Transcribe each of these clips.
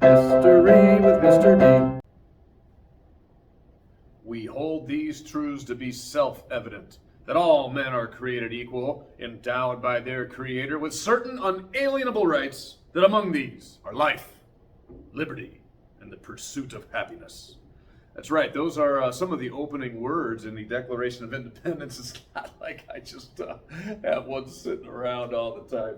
History with Mr. D. We hold these truths to be self-evident, that all men are created equal, endowed by their Creator with certain unalienable rights, that among these are life, liberty, and the pursuit of happiness. That's right, those are some of the opening words in the Declaration of Independence. It's not like I just have one sitting around all the time.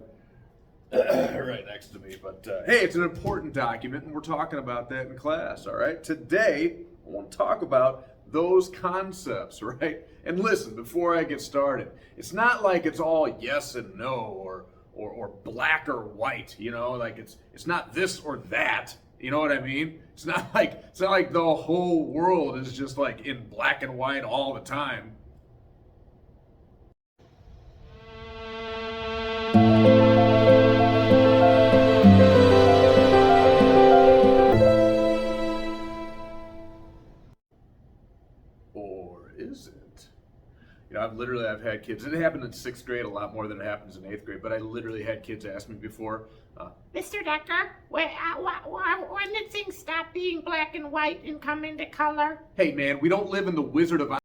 Right next to me, but hey, it's an important document, and we're talking about that in class. All right, today I want to talk about those concepts, right? And listen, before I get started, it's not like it's all yes and no, or black or white. You know, like it's not this or that. You know what I mean? It's not like the whole world is just like in black and white all the time. Or is it? You know, I've had kids. It happened in sixth grade a lot more than it happens in eighth grade. But I literally had kids ask me before, Mr. Decker, when did things stop being black and white and come into color? "Hey man, we don't live in the Wizard of Oz."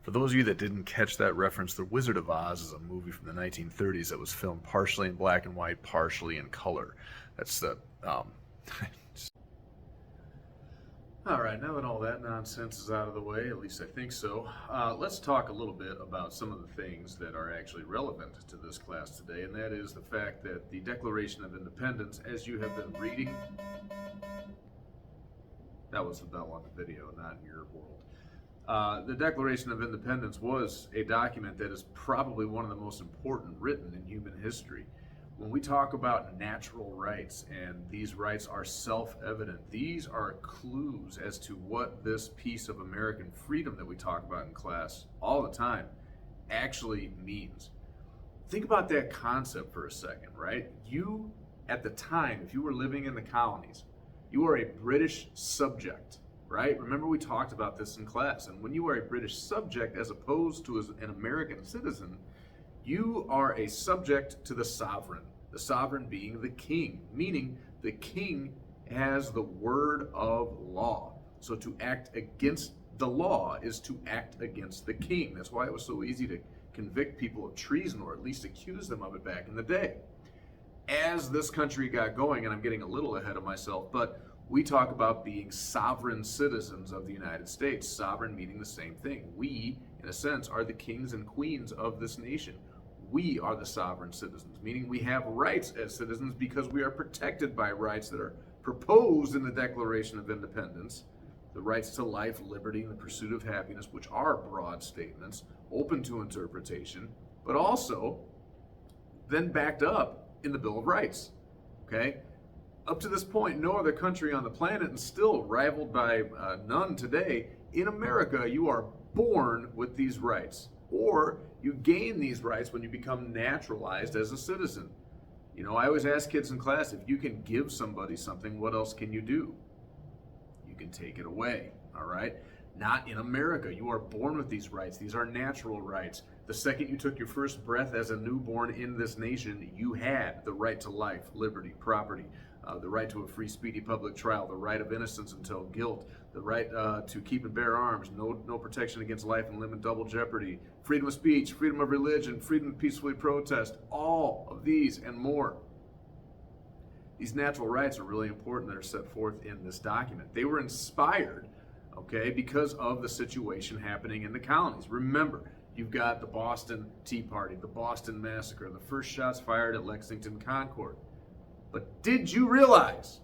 For those of you that didn't catch that reference, The Wizard of Oz is a movie from the 1930s that was filmed partially in black and white, partially in color. That's the All right, now that all that nonsense is out of the way, at least I think so, let's talk a little bit about some of the things that are actually relevant to this class today, and that is the fact that the Declaration of Independence, as you have been reading, that was the bell on the video, not in your world. The Declaration of Independence was a document that is probably one of the most important written in human history. When we talk about natural rights, and these rights are self-evident, these are clues as to what this piece of American freedom that we talk about in class all the time actually means. Think about that concept for a second, right? You, at the time, if you were living in the colonies, you are a British subject, right? Remember, we talked about this in class. And when you are a British subject as opposed to an American citizen, you are a subject to the sovereign being the king, meaning the king has the word of law. So to act against the law is to act against the king. That's why it was so easy to convict people of treason, or at least accuse them of it back in the day. As this country got going, and I'm getting a little ahead of myself, but we talk about being sovereign citizens of the United States. Sovereign meaning the same thing. We, in a sense, are the kings and queens of this nation. We are the sovereign citizens, meaning we have rights as citizens because we are protected by rights that are proposed in the Declaration of Independence. The rights to life, liberty, and the pursuit of happiness, which are broad statements, open to interpretation, but also then backed up in the Bill of Rights. Okay? Up to this point, no other country on the planet, and still rivaled by none today, in America, you are born with these rights. Or you gain these rights when you become naturalized as a citizen. You know, I always ask kids in class, if you can give somebody something, what else can you do? You can take it away, all right? Not in America. You are born with these rights. These are natural rights. The second you took your first breath as a newborn in this nation, you had the right to life, liberty, property, the right to a free, speedy public trial, the right of innocence until guilt, the right to keep and bear arms, no protection against life and limb and double jeopardy, freedom of speech, freedom of religion, freedom to peacefully protest, all of these and more. These natural rights are really important that are set forth in this document. They were inspired, okay, because of the situation happening in the colonies. Remember, you've got the Boston Tea Party, the Boston Massacre, the first shots fired at Lexington Concord. But did you realize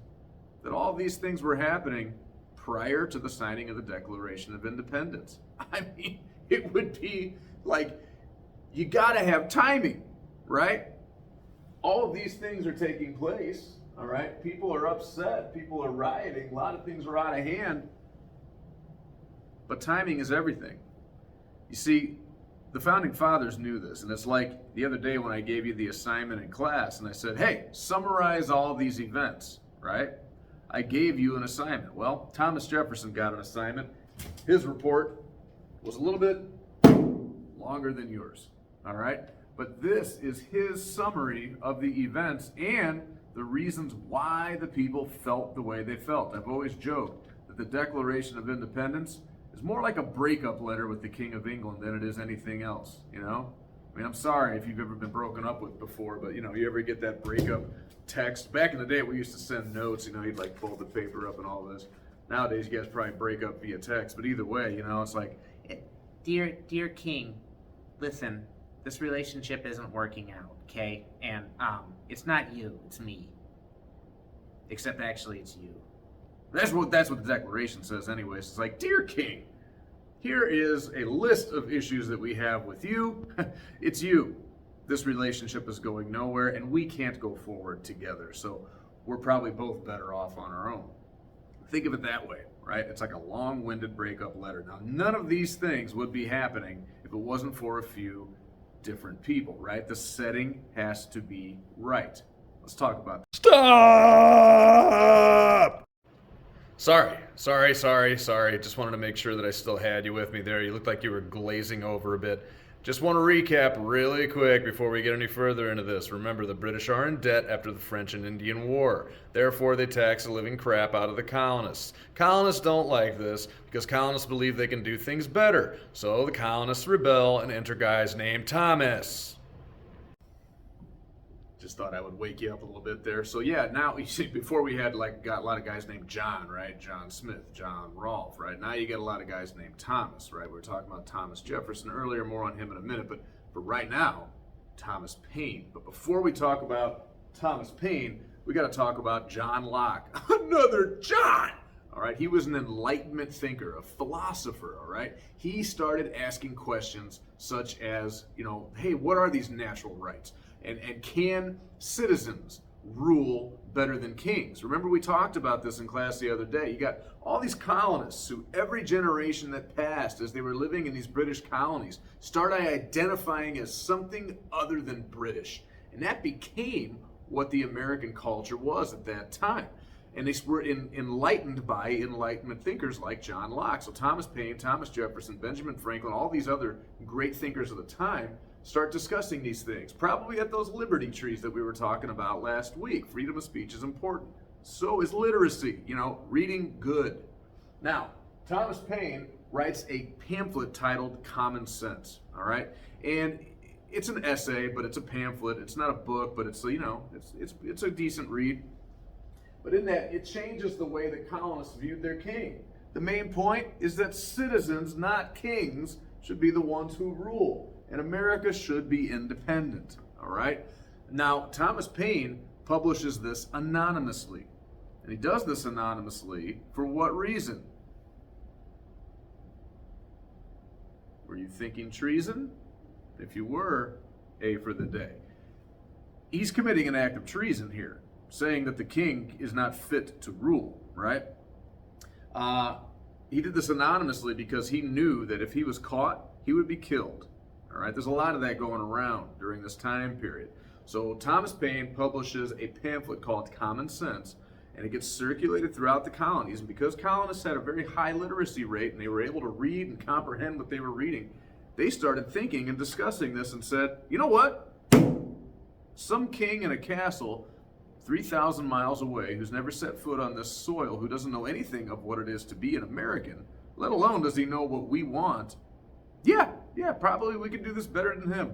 that all these things were happening prior to the signing of the Declaration of Independence? I mean, it would be like, you gotta have timing, right? All of these things are taking place, all right? People are upset, people are rioting, a lot of things are out of hand. But timing is everything. You see, the Founding Fathers knew this, and it's like the other day when I gave you the assignment in class and I said, hey, summarize all these events, right? I gave you an assignment. Well, Thomas Jefferson got an assignment. His report was a little bit longer than yours, all right? But this is his summary of the events and the reasons why the people felt the way they felt. I've always joked that the Declaration of Independence is more like a breakup letter with the King of England than it is anything else, you know? I mean, I'm sorry if you've ever been broken up with before, but, you know, you ever get that breakup text? Back in the day, we used to send notes, you know, you'd like fold the paper up and all this. Nowadays, you guys probably break up via text, but either way, you know, it's like, Dear King, listen, this relationship isn't working out, okay? And it's not you, it's me. Except actually it's you. that's what the Declaration says anyways. It's like, dear King, here is a list of issues that we have with you. It's you. This relationship is going nowhere, and we can't go forward together. So we're probably both better off on our own. Think of it that way, right? It's like a long-winded breakup letter. Now, none of these things would be happening if it wasn't for a few different people, right? The setting has to be right. Let's talk about that. Stop! Sorry. Just wanted to make sure that I still had you with me there. You looked like you were glazing over a bit. Just want to recap really quick before we get any further into this. Remember, the British are in debt after the French and Indian War. Therefore, they tax the living crap out of the colonists. Colonists don't like this because colonists believe they can do things better. So the colonists rebel and enter guys named Thomas. Just thought I would wake you up a little bit there. So yeah, now you see, before we had got a lot of guys named John, right? John Smith, John Rolfe, right? Now you get a lot of guys named Thomas, right? We were talking about Thomas Jefferson earlier, more on him in a minute, but for right now, Thomas Paine. But before we talk about Thomas Paine, we got to talk about John Locke. Another John! All right, he was an Enlightenment thinker, a philosopher, all right? He started asking questions such as, you know, hey, what are these natural rights? And can citizens rule better than kings? Remember, we talked about this in class the other day. You got all these colonists who every generation that passed as they were living in these British colonies started identifying as something other than British. And that became what the American culture was at that time. And they were enlightened by Enlightenment thinkers like John Locke. So Thomas Paine, Thomas Jefferson, Benjamin Franklin, all these other great thinkers of the time start discussing these things, probably at those liberty trees that we were talking about last week. Freedom of speech is important. So is literacy, you know, reading good. Now, Thomas Paine writes a pamphlet titled Common Sense, all right? And it's an essay, but it's a pamphlet. It's not a book, but it's, you know, it's a decent read. But in that, it changes the way the colonists viewed their king. The main point is that citizens, not kings, should be the ones who rule. And America should be independent, all right? Now, Thomas Paine publishes this anonymously. And he does this anonymously for what reason? Were you thinking treason? If you were, A for the day. He's committing an act of treason here, saying that the king is not fit to rule, right? He did this anonymously because he knew that if he was caught, he would be killed. All right, there's a lot of that going around during this time period. So Thomas Paine publishes a pamphlet called Common Sense, and it gets circulated throughout the colonies. And because colonists had a very high literacy rate and they were able to read and comprehend what they were reading, they started thinking and discussing this and said, you know what? Some king in a castle 3,000 miles away who's never set foot on this soil, who doesn't know anything of what it is to be an American, let alone does he know what we want, yeah, probably we could do this better than him.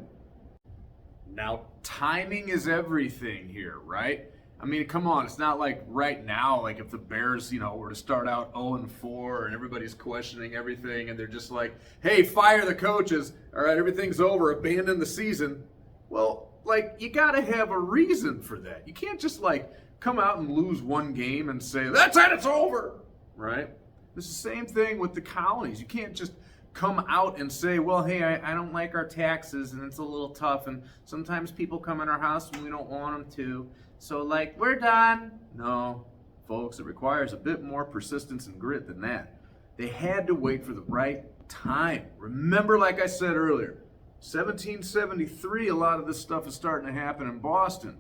Now, timing is everything here, right? I mean, come on, it's not like right now, like if the Bears, you know, were to start out 0-4 and everybody's questioning everything and they're just like, hey, fire the coaches, all right, everything's over, abandon the season. Well, like, you gotta have a reason for that. You can't just like come out and lose one game and say, that's it, it's over, right? It's the same thing with the colonies. You can't just come out and say, well, hey, I don't like our taxes and it's a little tough and sometimes people come in our house and we don't want them to. So like, we're done. No, folks, it requires a bit more persistence and grit than that. They had to wait for the right time. Remember, like I said earlier, 1773, a lot of this stuff is starting to happen in Boston.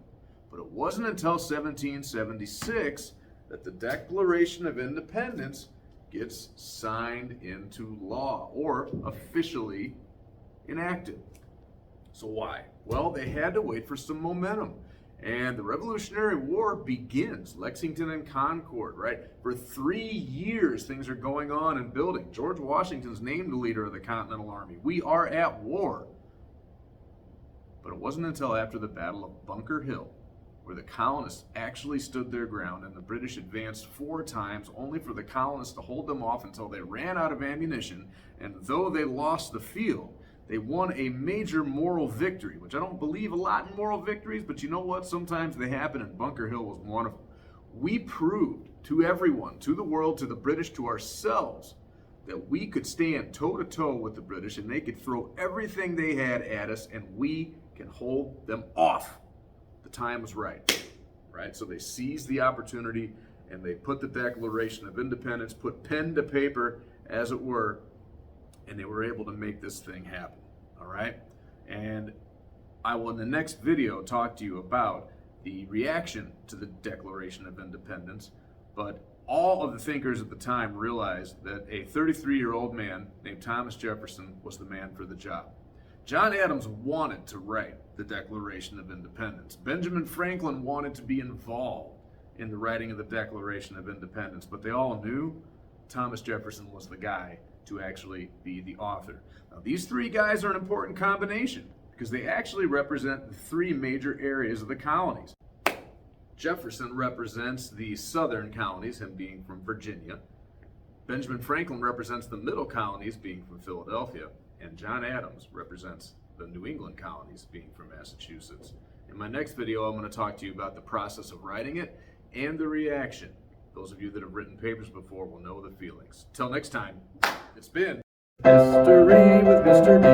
But it wasn't until 1776 that the Declaration of Independence gets signed into law or officially enacted. So why? Well, they had to wait for some momentum. And the Revolutionary War begins, Lexington and Concord, right? For 3 years, things are going on and building. George Washington's named the leader of the Continental Army. We are at war. But it wasn't until after the Battle of Bunker Hill, where the colonists actually stood their ground and the British advanced 4 times, only for the colonists to hold them off until they ran out of ammunition. And though they lost the field, they won a major moral victory, which I don't believe a lot in moral victories, but you know what? Sometimes they happen, and Bunker Hill was one of them. We proved to everyone, to the world, to the British, to ourselves, that we could stand toe-to-toe with the British, and they could throw everything they had at us, and we can hold them off. The time was right, right? So they seized the opportunity, and they put the Declaration of Independence, put pen to paper, as it were, and they were able to make this thing happen, all right? And I will, in the next video, talk to you about the reaction to the Declaration of Independence, but all of the thinkers at the time realized that a 33-year-old man named Thomas Jefferson was the man for the job. John Adams wanted to write the Declaration of Independence. Benjamin Franklin wanted to be involved in the writing of the Declaration of Independence, but they all knew Thomas Jefferson was the guy to actually be the author. Now, these 3 guys are an important combination because they actually represent the 3 major areas of the colonies. Jefferson represents the southern colonies, him being from Virginia. Benjamin Franklin represents the middle colonies, being from Philadelphia. And John Adams represents the New England colonies, being from Massachusetts. In my next video, I'm going to talk to you about the process of writing it and the reaction. Those of you that have written papers before will know the feelings. Till next time, it's been History with Mr. D.